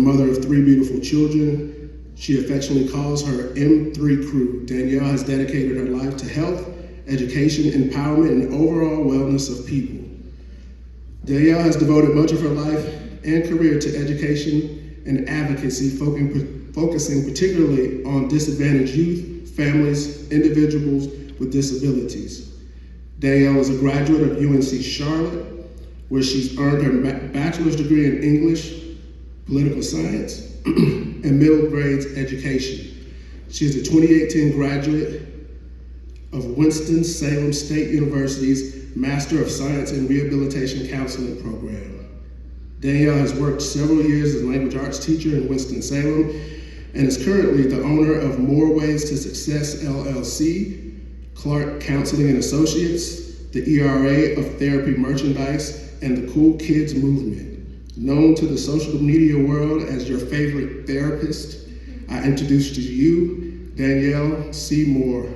Mother of 3 beautiful children, she affectionately calls her M3 crew. Danielle has dedicated her life to health, education, empowerment, and overall wellness of people. Danielle has devoted much of her life and career to education and advocacy, focusing particularly on disadvantaged youth, families, individuals with disabilities. Danielle is a graduate of UNC Charlotte, where she's earned her bachelor's degree in English, political science, and middle grades education. She is a 2018 graduate of Winston-Salem State University's Master of Science in Rehabilitation Counseling program. Danielle has worked several years as a language arts teacher in Winston-Salem and is currently the owner of More Ways to Success LLC, Clark Counseling and Associates, the ERA of Therapy Merchandise, and the Cool Kids Movement. Known to the social media world as your favorite therapist, I introduce to you Danielle C. Moore.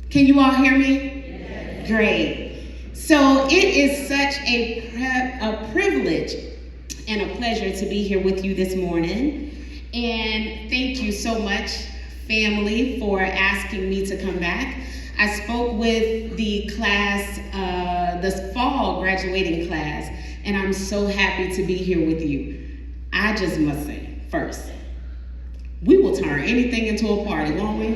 Can you all hear me? Yes. Great. So it is such a privilege and a pleasure to be here with you this morning. And thank you so much, family, for asking me to come back. I spoke with the class, the fall graduating class, and I'm so happy to be here with you. I just must say, first, we will turn anything into a party, won't we?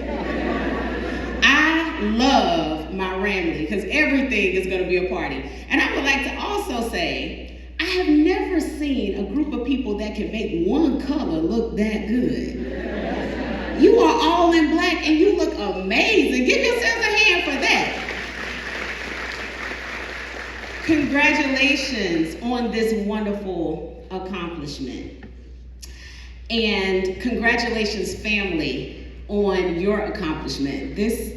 Love my rambling because everything is going to be a party. And I would like to also say, I have never seen a group of people that can make one color look that good. You are all in black and you look amazing. Give yourselves a hand for that. Congratulations on this wonderful accomplishment. And congratulations, family, on your accomplishment. This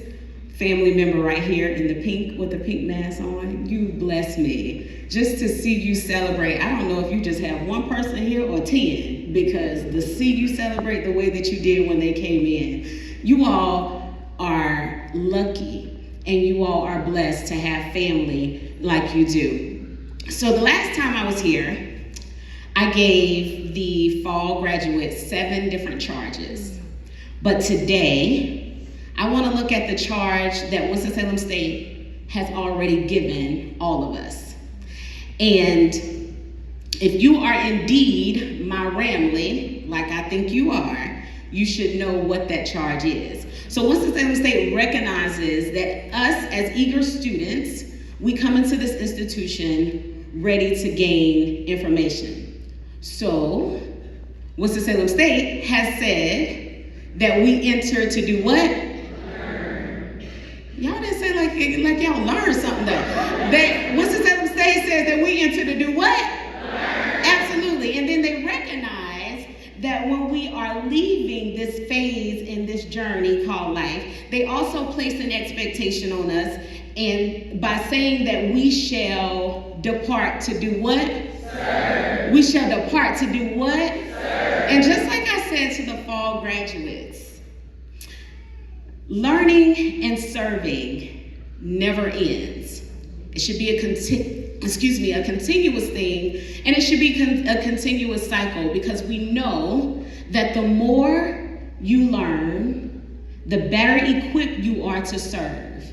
family member right here in the pink with the pink mask on, you bless me. Just to see you celebrate, I don't know if you just have one person here or 10, because to see you celebrate the way that you did when they came in, you all are lucky and you all are blessed to have family like you do. So the last time I was here, I gave the fall graduates 7 different charges. But today, I want to look at the charge that Winston-Salem State has already given all of us. And if you are indeed my rambling, like I think you are, you should know what that charge is. So Winston-Salem State recognizes that us as eager students, we come into this institution ready to gain information. So Winston-Salem State has said that we enter to do what? Y'all didn't say like y'all learned something though. That Winston-Salem State says that we enter to do what? Learn. Absolutely. And then they recognize that when we are leaving this phase in this journey called life, they also place an expectation on us, and by saying that we shall depart to do what? Serve. We shall depart to do what? Serve. And just like I said to the fall graduates, learning and serving never ends. It should be a continuous thing, and it should be a continuous cycle, because we know that the more you learn, the better equipped you are to serve.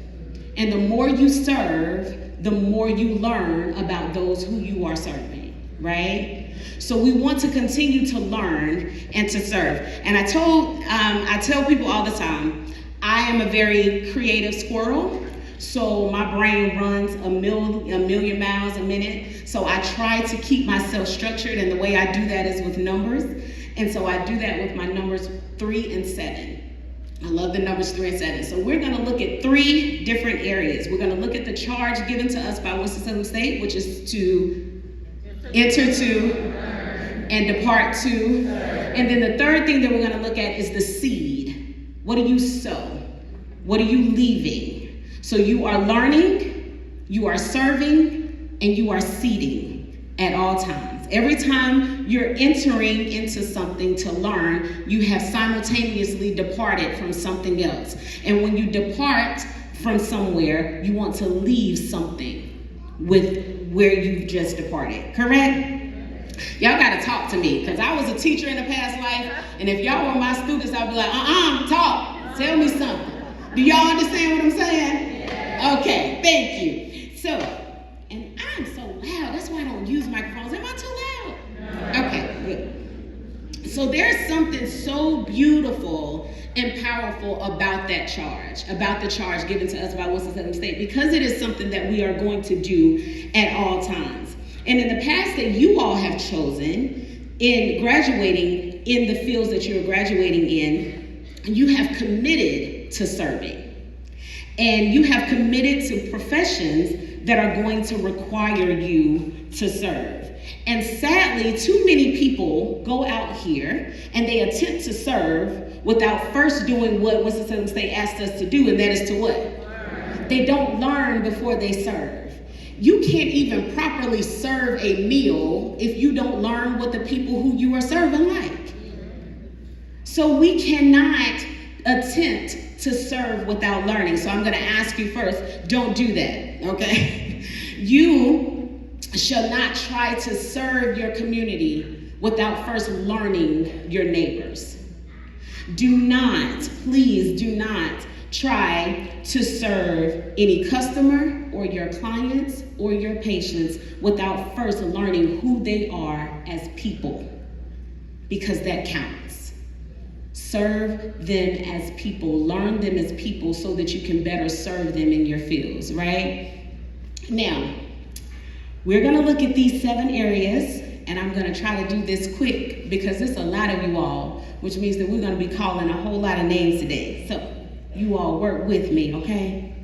And the more you serve, the more you learn about those who you are serving, right? So we want to continue to learn and to serve. And I tell people all the time, I am a very creative squirrel, so my brain runs a million miles a minute. So I try to keep myself structured, and the way I do that is with numbers. And so I do that with my numbers 3 and 7. I love the numbers 3 and 7. So we're going to look at 3 different areas. We're going to look at the charge given to us by Winston-Salem State, which is to enter to and depart to. And then the third thing that we're going to look at is the seed. What do you sow? What are you leaving? So you are learning, you are serving, and you are seeding at all times. Every time you're entering into something to learn, you have simultaneously departed from something else. And when you depart from somewhere, you want to leave something with where you've just departed, correct? Y'all gotta talk to me, because I was a teacher in a past life, and if y'all were my students, I'd be like, talk, tell me something. Do y'all understand what I'm saying? Okay, thank you. So, and I'm so loud, that's why I don't use microphones. Am I too loud? Okay, good. So there's something so beautiful and powerful about that charge, about the charge given to us by WSSU State, because it is something that we are going to do at all times. And in the past that you all have chosen in graduating in the fields that you're graduating in, you have committed to serving. And you have committed to professions that are going to require you to serve. And sadly, too many people go out here and they attempt to serve without first doing what WSSU State asked us to do, and that is to what? Learn. They don't learn before they serve. You can't even properly serve a meal if you don't learn what the people who you are serving like. So we cannot attempt to serve without learning. So I'm going to ask you first, don't do that, okay? You shall not try to serve your community without first learning your neighbors. Do not, please do not try to serve any customer or your clients or your patients without first learning who they are as people, because that counts. Serve them as people, learn them as people so that you can better serve them in your fields, right? Now, we're gonna look at these 7 areas, and I'm gonna try to do this quick because there's a lot of you all, which means that we're gonna be calling a whole lot of names today. So you all work with me, okay?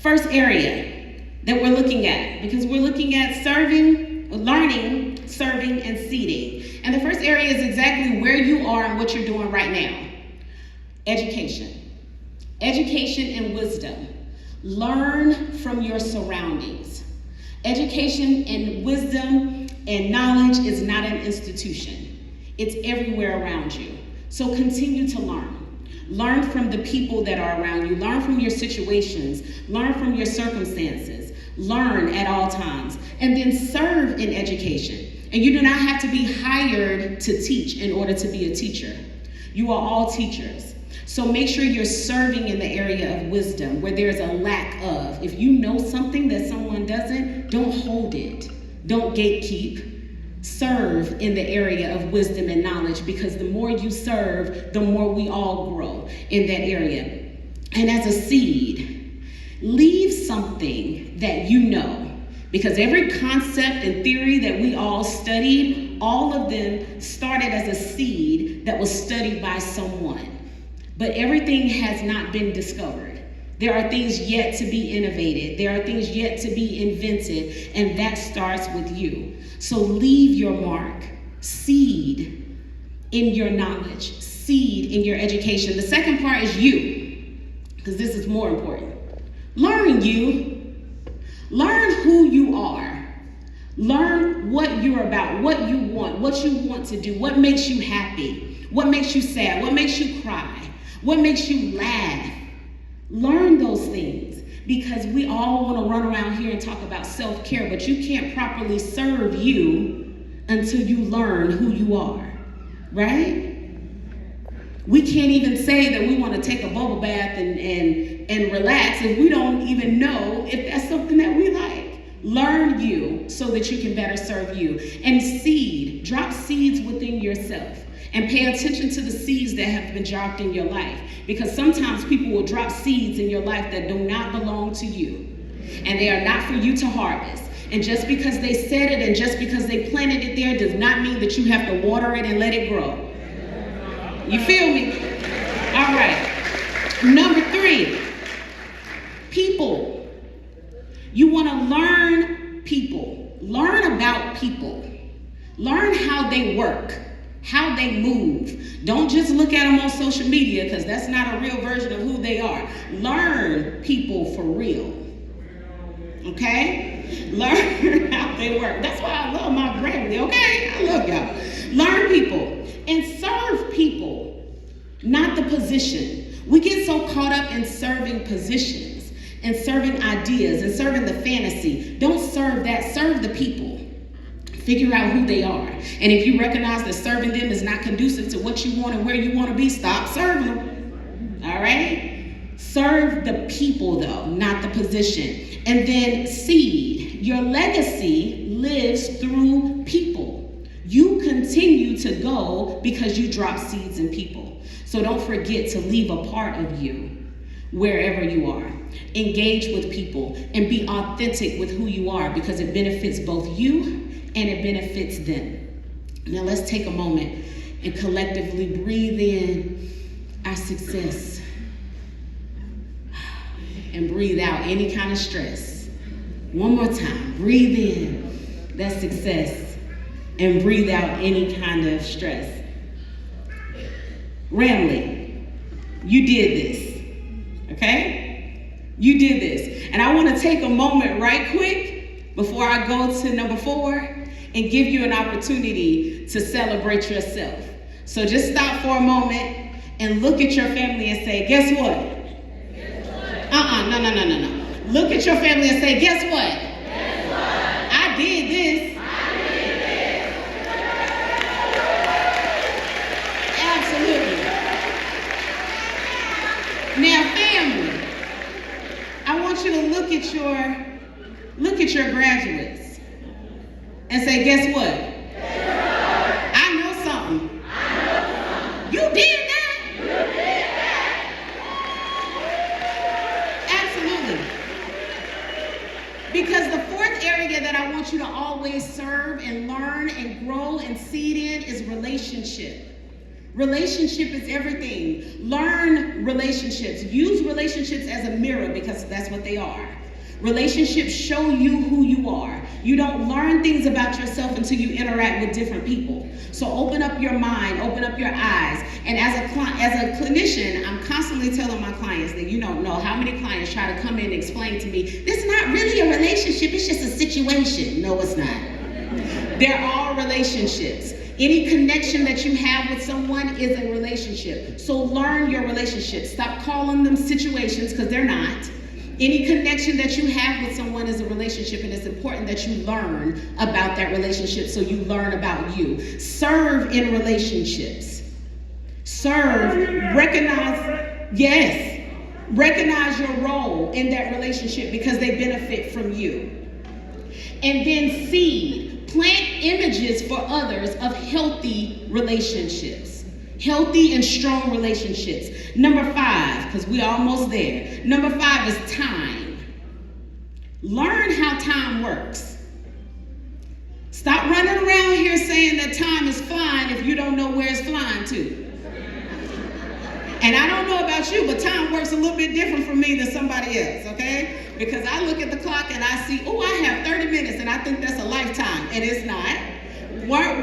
First area that we're looking at, because we're looking at serving, learning, serving, and seeding. And the first area is exactly where you are and what you're doing right now. Education. Education and wisdom. Learn from your surroundings. Education and wisdom and knowledge is not an institution. It's everywhere around you. So continue to learn. Learn from the people that are around you. Learn from your situations. Learn from your circumstances. Learn at all times. And then serve in education. And you do not have to be hired to teach in order to be a teacher. You are all teachers. So make sure you're serving in the area of wisdom where there's a lack of. If you know something that someone doesn't, don't hold it. Don't gatekeep. Serve in the area of wisdom and knowledge, because the more you serve, the more we all grow in that area. And as a seed, leave something that you know, because every concept and theory that we all studied, all of them started as a seed that was studied by someone. But everything has not been discovered. There are things yet to be innovated. There are things yet to be invented, and that starts with you. So leave your mark, seed in your knowledge, seed in your education. The second part is you, because this is more important. Learn you. Learn who you are. Learn what you're about, what you want to do, what makes you happy, what makes you sad, what makes you cry, what makes you laugh. Learn those things, because we all want to run around here and talk about self-care, but you can't properly serve you until you learn who you are, right? We can't even say that we want to take a bubble bath and relax if we don't even know if that's something that we like. Learn you so that you can better serve you. And seed, drop seeds within yourself. And pay attention to the seeds that have been dropped in your life. Because sometimes people will drop seeds in your life that do not belong to you. And they are not for you to harvest. And just because they said it and just because they planted it there does not mean that you have to water it and let it grow. You feel me? All right. Number 3, people. You want to learn people. Learn about people. Learn how they work. how they move. Don't just look at them on social media, because that's not a real version of who they are. Learn people for real. Okay? Learn how they work. That's why I love my family, okay? I love y'all. Learn people and serve people, not the position. We get so caught up in serving positions and serving ideas and serving the fantasy. Don't serve that, serve the people. Figure out who they are. And if you recognize that serving them is not conducive to what you want and where you want to be, stop serving them. All right? Serve the people, though, not the position. And then seed. Your legacy lives through people. You continue to go because you drop seeds in people. So don't forget to leave a part of you wherever you are. Engage with people and be authentic with who you are, because it benefits both you and it benefits them. Now let's take a moment and collectively breathe in our success and breathe out any kind of stress. One more time, breathe in that success and breathe out any kind of stress. Ramley, you did this, okay? You did this. And I want to take a moment right quick before I go to number 4 and give you an opportunity to celebrate yourself. So just stop for a moment and look at your family and say, guess what? No. Look at your family and say, guess what? Guess what? I did this. Absolutely. Now, family, I want you to look at your graduates and say, guess what? I know something. You did that. Absolutely. Because the 4th area that I want you to always serve and learn and grow and seed in is relationship. Relationship is everything. Learn relationships. Use relationships as a mirror, because that's what they are. Relationships show you who you are. You don't learn things about yourself until you interact with different people. So open up your mind, open up your eyes. And as a clinician, I'm constantly telling my clients that you don't know how many clients try to come in and explain to me, this is not really a relationship, it's just a situation. No, it's not. They're all relationships. Any connection that you have with someone is a relationship. So learn your relationships. Stop calling them situations, because they're not. Any connection that you have with someone is a relationship, and it's important that you learn about that relationship so you learn about you. Serve in relationships. Serve, recognize your role in that relationship, because they benefit from you. And then seed, plant images for others of healthy relationships. Healthy and strong relationships. Number 5, because we're almost there. Number 5 is time. Learn how time works. Stop running around here saying that time is flying if you don't know where it's flying to. And I don't know about you, but time works a little bit different for me than somebody else, okay? Because I look at the clock and I see, oh, I have 30 minutes, and I think that's a lifetime, and it's not.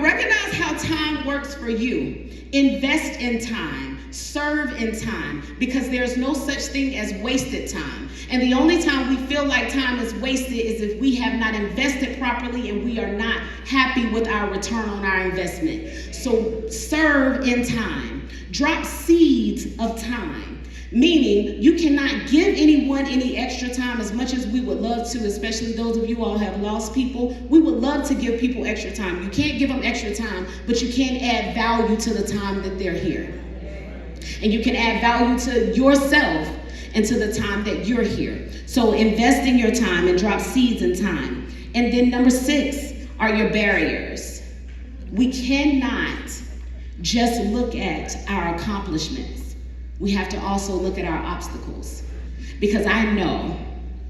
Recognize how time works for you. Invest in time. Serve in time, because there's no such thing as wasted time. And the only time we feel like time is wasted is if we have not invested properly and we are not happy with our return on our investment. So serve in time. Drop seeds of time. Meaning, you cannot give anyone any extra time, as much as we would love to, especially those of you all who have lost people. We would love to give people extra time. You can't give them extra time, but you can add value to the time that they're here. And you can add value to yourself and to the time that you're here. So invest in your time and drop seeds in time. And then number 6 are your barriers. We cannot just look at our accomplishments. We have to also look at our obstacles. Because I know,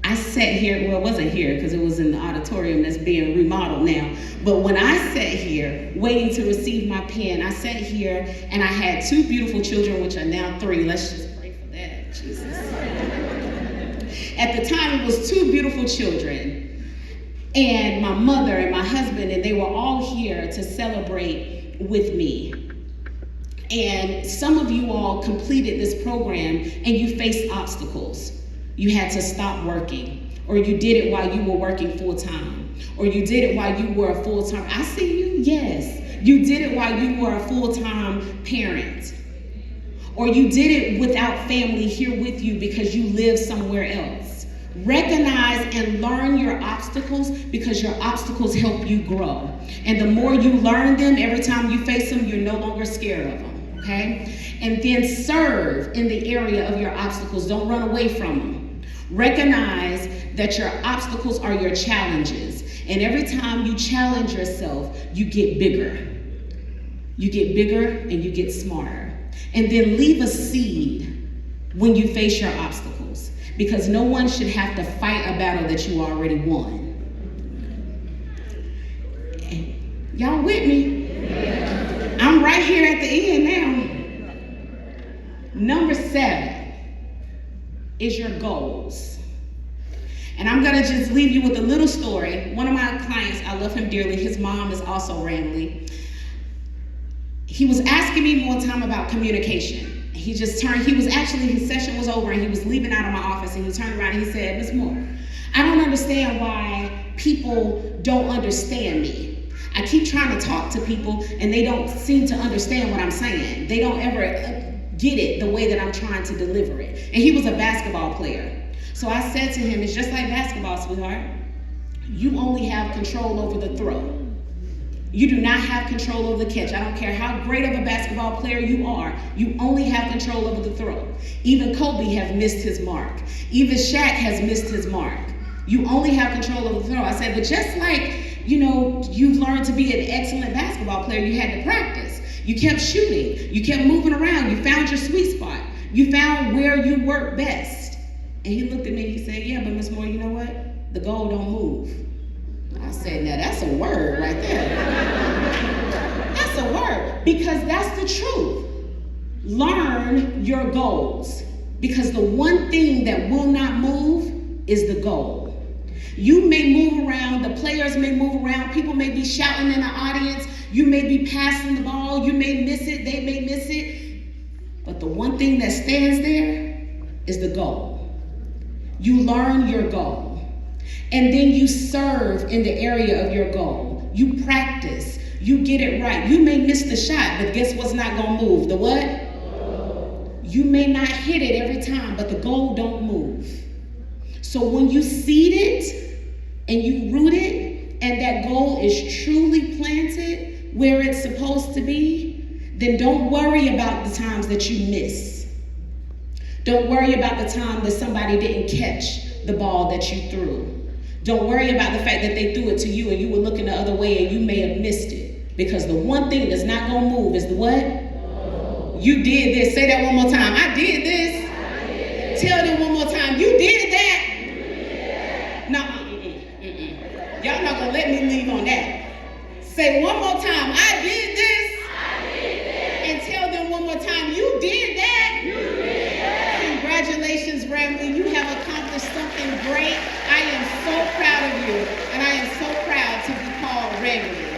I sat here, well, it wasn't here because it was in the auditorium that's being remodeled now. But when I sat here waiting to receive my pen, I sat here and I had 2 beautiful children, which are now 3. Let's just pray for that, Jesus. At the time, it was 2 beautiful children, and my mother and my husband, and they were all here to celebrate with me. And some of you all completed this program and you faced obstacles. You had to stop working, or you did it while you were working full-time, or you did it while you were a full-time, I see you, yes. You did it while you were a full-time parent, or you did it without family here with you because you live somewhere else. Recognize and learn your obstacles, because your obstacles help you grow. And the more you learn them, every time you face them, you're no longer scared of them, okay? And then serve in the area of your obstacles. Don't run away from them. Recognize that your obstacles are your challenges. And every time you challenge yourself, you get bigger. You get bigger and you get smarter. And then leave a seed when you face your obstacles, because no one should have to fight a battle that you already won. Y'all with me? I'm right here at the end now. Number 7 is your goals. And I'm gonna just leave you with a little story. One of my clients, I love him dearly, his mom is also Ramley. He was asking me one time about communication. His session was over and he was leaving out of my office, and he turned around and he said, "Ms. Moore, I don't understand why people don't understand me. I keep trying to talk to people and they don't seem to understand what I'm saying. They don't ever get it the way that I'm trying to deliver it." And he was a basketball player. So I said to him, "It's just like basketball, sweetheart. You only have control over the throw. You do not have control over the catch. I don't care how great of a basketball player you are. You only have control over the throw. Even Kobe has missed his mark. Even Shaq has missed his mark. You only have control over the throw." I said, "But just like, you've learned to be an excellent basketball player, you had to practice. You kept shooting. You kept moving around. You found your sweet spot. You found where you work best." And he looked at me and he said, "Yeah, but Ms. Moore, you know what? The goal don't move." I said, "Now that's a word right there." That's a word, because that's the truth. Learn your goals, because the one thing that will not move is the goal. You may move around, the players may move around, people may be shouting in the audience, you may be passing the ball, you may miss it, they may miss it, but the one thing that stands there is the goal. You learn your goal. And then you serve in the area of your goal. You practice. You get it right. You may miss the shot, but guess what's not going to move? The what? You may not hit it every time, but the goal don't move. So when you seed it and you root it, and that goal is truly planted where it's supposed to be, then don't worry about the times that you miss. Don't worry about the time that somebody didn't catch the ball that you threw. Don't worry about the fact that they threw it to you and you were looking the other way and you may have missed it. Because the one thing that's not going to move is the what? No. You did this. Say that one more time. I did this. I did. Tell them one more time. You did that. You did that. No, y'all not going to let me leave on that. Say one more time. I did this. I did that. And tell them one more time. You did that. You did that. Congratulations, Ramley. You have accomplished something great. I am so proud of you, and I am so proud to be called Ramley.